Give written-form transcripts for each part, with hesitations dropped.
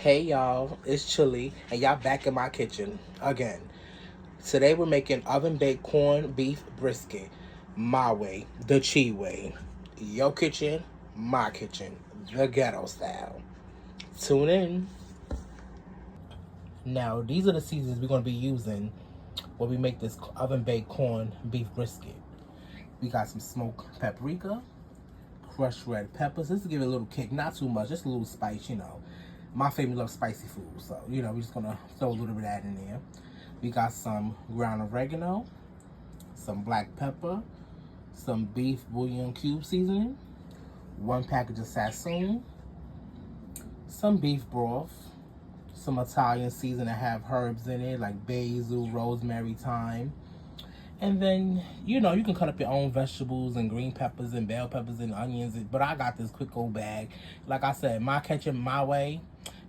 Hey y'all, it's Chili, and y'all back in my kitchen again. Today we're making oven baked corned beef brisket, my way, the Chi way. Your kitchen, my kitchen, the ghetto style. Tune in. Now these are the seasons we're gonna be using when we make this oven baked corned beef brisket. We got some smoked paprika, crushed red peppers. This to give it a little kick, not too much, just a little spice. My family loves spicy food, so we're just gonna throw a little bit of that in there. We got some ground oregano, some black pepper, some beef bouillon cube seasoning, one package of sassoon, some beef broth, some Italian seasoning that have herbs in it like basil, rosemary, thyme. And then, you can cut up your own vegetables and green peppers and bell peppers and onions. But I got this quick old bag. Like I said, my kitchen, my way.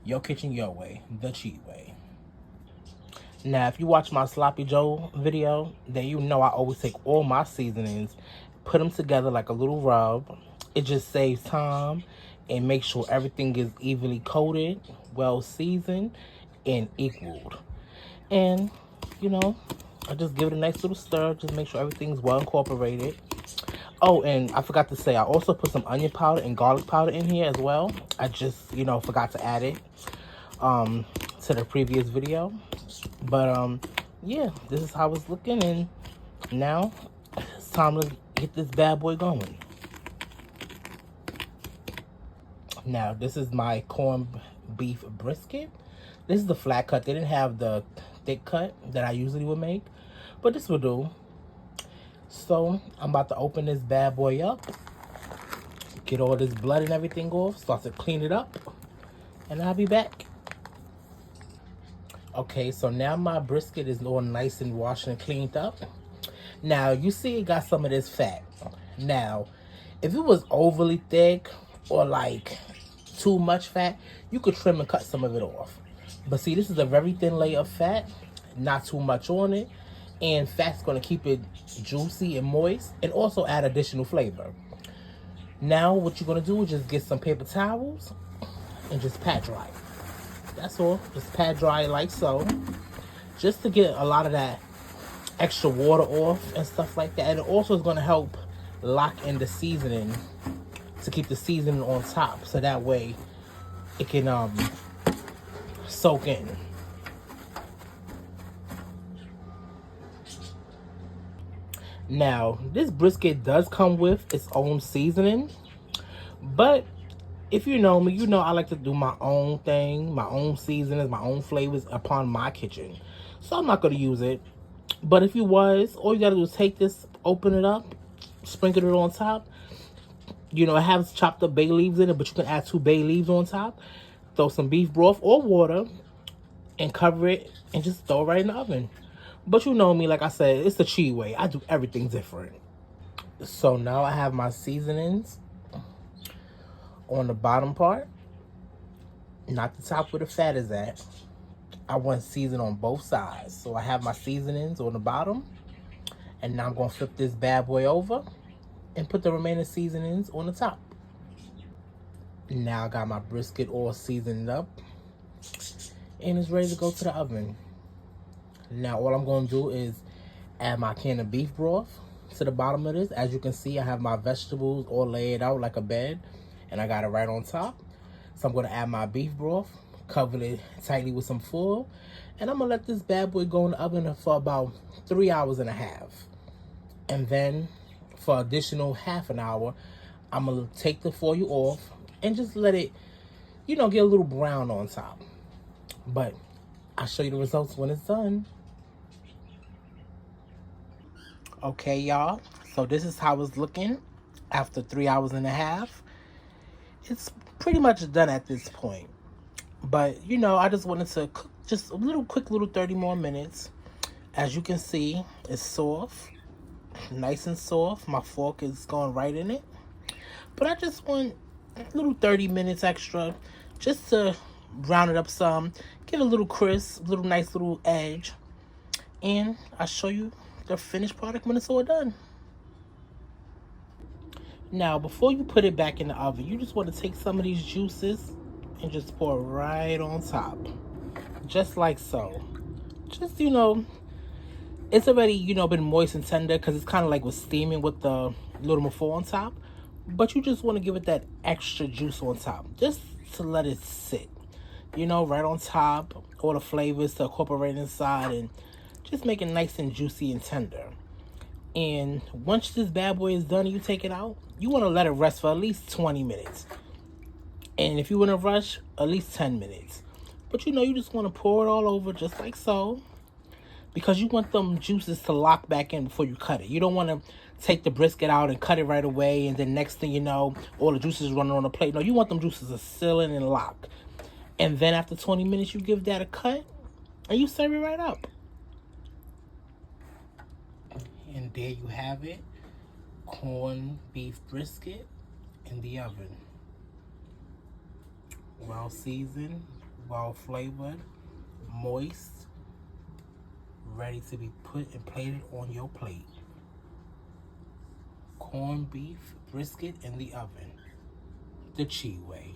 Your kitchen, your way. The cheap way. Now, if you watch my Sloppy Joe video, then you know I always take all my seasonings, put them together like a little rub. It just saves time and makes sure everything is evenly coated, well seasoned, and equaled. And, I just give it a nice little stir. Just make sure everything's well incorporated. Oh, and I forgot to say, I also put some onion powder and garlic powder in here as well. I just, forgot to add it to the previous video. But, yeah, this is how it's looking. And now it's time to get this bad boy going. Now, this is my corned beef brisket. This is the flat cut. They didn't have the thick cut that I usually would make, but this will do. So I'm about to open this bad boy up, get all this blood and everything off, start to clean it up, and I'll be back. Okay, so now my brisket is all nice and washed and cleaned up. Now you see it got some of this fat. Now, if it was overly thick or like too much fat, you could trim and cut some of it off. But see, this is a very thin layer of fat, not too much on it, and fat's going to keep it juicy and moist and also add additional flavor. Now what you're going to do is just get some paper towels and just pat dry. That's all. Just pat dry like so, just to get a lot of that extra water off and stuff like that. And it also is going to help lock in the seasoning to keep the seasoning on top, so that way it can soak in. Now, this brisket does come with its own seasoning, but if you know me, you know I like to do my own thing, my own seasonings, my own flavors upon my kitchen. So I'm not going to use it. But if you was, all you got to do is take this, open it up, sprinkle it on top. It has chopped up bay leaves in it, but you can add 2 bay leaves on top. Throw some beef broth or water and cover it and just throw it right in the oven. But you know me, like I said, it's the Chi way. I do everything different. So now I have my seasonings on the bottom part, not the top where the fat is at. I want season on both sides. So I have my seasonings on the bottom, and now I'm going to flip this bad boy over and put the remaining seasonings on the top. Now I got my brisket all seasoned up, and it's ready to go to the oven. Now all I'm going to do is add my can of beef broth to the bottom of this. As you can see, I have my vegetables all laid out like a bed, and I got it right on top. So I'm going to add my beef broth, cover it tightly with some foil, and I'm going to let this bad boy go in the oven for about 3 hours and a half. And then for additional half an hour, I'm going to take the foil off and just let it, get a little brown on top. But I'll show you the results when it's done. Okay, y'all. So this is how it's looking after 3 hours and a half. It's pretty much done at this point. But, I just wanted to cook just a quick little 30 more minutes. As you can see, it's soft. Nice and soft. My fork is going right in it. But I just want a little 30 minutes extra just to brown it up some, get a little crisp, little nice little edge, and I'll show you the finished product when it's all done. Now, before you put it back in the oven, you just want to take some of these juices and just pour it right on top. Just like so. Just, it's already, been moist and tender because it's kind of like with steaming with the little mafo on top. But you just want to give it that extra juice on top. Just to let it sit. Right on top. All the flavors to incorporate inside and just make it nice and juicy and tender. And once this bad boy is done and you take it out, you want to let it rest for at least 20 minutes. And if you want to rush, at least 10 minutes. But you just want to pour it all over just like so. Because you want them juices to lock back in before you cut it. You don't want to take the brisket out and cut it right away, and then next thing you know, all the juices running on the plate. No, you want them juices to seal in and lock. And then after 20 minutes, you give that a cut, and you serve it right up. And there you have it. Corned beef brisket in the oven. Well seasoned, well flavored, moist, ready to be put and plated on your plate. Corned beef brisket in the oven. The Chi way.